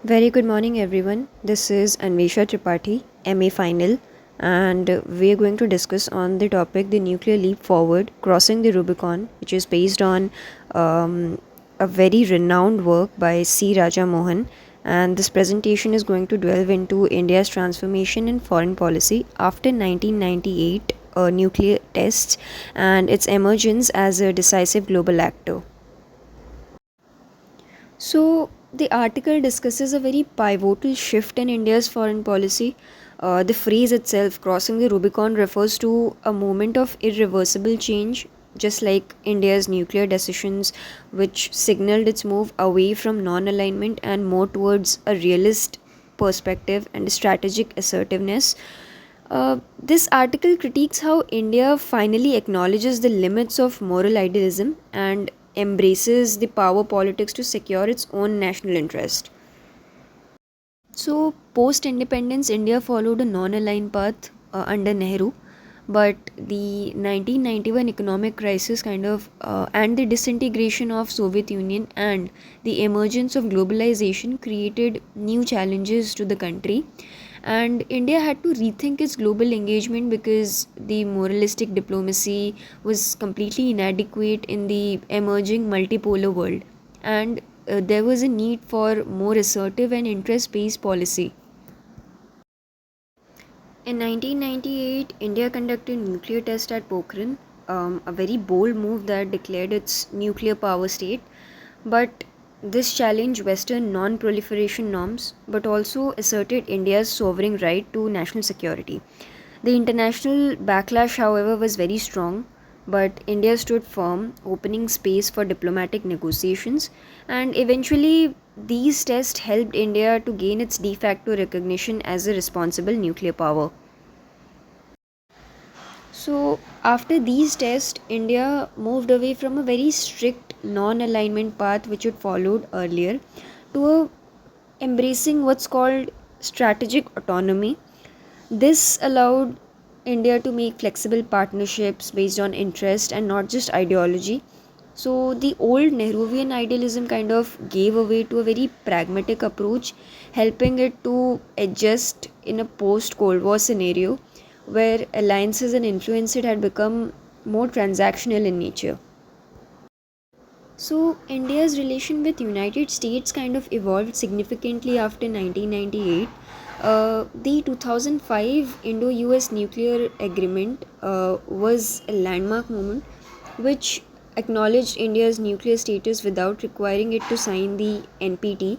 Very good morning, everyone. This is Anwesha Tripathy, MA Final, and we are going to discuss on the topic the nuclear leap forward, crossing the Rubicon, which is based on a very renowned work by C.Raja Mohan. And this presentation is going to delve into India's transformation in foreign policy after 1998 nuclear tests and its emergence as a decisive global actor. So, the article discusses a very pivotal shift in India's foreign policy. The phrase itself, crossing the Rubicon, refers to a moment of irreversible change, just like India's nuclear decisions, which signaled its move away from non alignment and more towards a realist perspective and strategic assertiveness. This article critiques how India finally acknowledges the limits of moral idealism and embraces the power politics to secure its own national interest. So, post independence, India followed a non aligned path under Nehru, but the 1991 economic crisis and the disintegration of Soviet Union and the emergence of globalization created new challenges to the country, and India had to rethink its global engagement because the moralistic diplomacy was completely inadequate in the emerging multipolar world, and there was a need for more assertive and interest based policy. In 1998, India conducted nuclear test at Pokhran, a very bold move that declared its nuclear power state. But this challenged Western non proliferation norms but also asserted India's sovereign right to national security. The international backlash, however, was very strong, but India stood firm, opening space for diplomatic negotiations, and eventually these tests helped India to gain its de facto recognition as a responsible nuclear power. So, after these tests, India moved away from a very strict non alignment path which it followed earlier to embracing what's called strategic autonomy. This allowed India to make flexible partnerships based on interest and not just ideology. So, the old Nehruvian idealism kind of gave away to a very pragmatic approach, helping it to adjust in a post Cold War scenario where alliances and influence it had become more transactional in nature. So India's relation with United States kind of evolved significantly after 1998. The 2005 Indo-US nuclear agreement was a landmark moment which acknowledged India's nuclear status without requiring it to sign the NPT.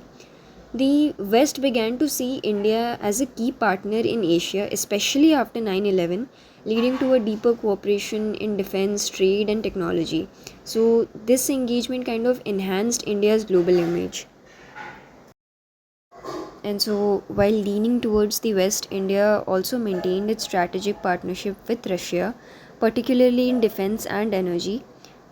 The West began to see India as a key partner in Asia, especially after 9/11, leading to a deeper cooperation in defense, trade, and technology. So, this engagement kind of enhanced India's global image. And so, while leaning towards the West, India also maintained its strategic partnership with Russia, particularly in defense and energy.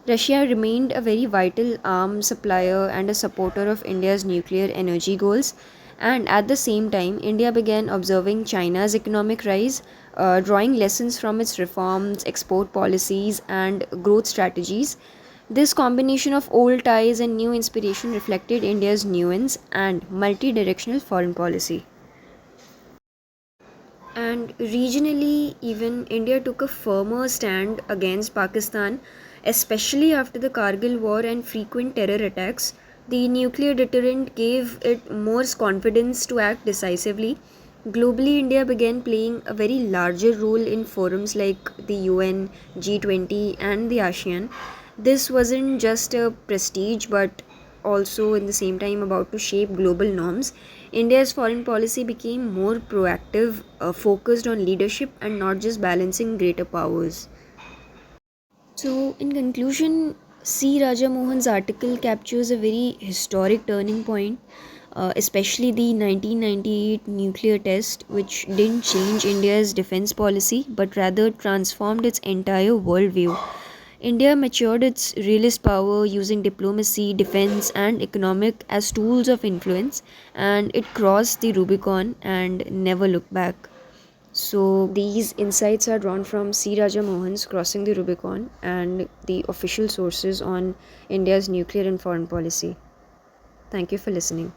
Russia remained a very vital arms supplier and a supporter of India's nuclear energy goals. And at the same time, India began observing China's economic rise, drawing lessons from its reforms, export policies, and growth strategies. This combination of old ties and new inspiration reflected India's nuance and multi directional foreign policy. And regionally, even India took a firmer stand against Pakistan, especially after the Kargil war and frequent terror attacks. The nuclear deterrent gave it more confidence to act decisively. Globally, India began playing a very larger role in forums like the UN, G20, and the ASEAN. This wasn't just a prestige but also in the same time about to shape global norms. India's foreign policy became more proactive, focused on leadership and not just balancing greater powers. So, in conclusion, C. Raja Mohan's article captures a very historic turning point, especially the 1998 nuclear test, which didn't change India's defense policy but rather transformed its entire worldview. India matured its realist power using diplomacy, defense, and economic as tools of influence, and it crossed the Rubicon and never looked back. So, these insights are drawn from C. Raja Mohan's Crossing the Rubicon and the official sources on India's nuclear and foreign policy. Thank you for listening.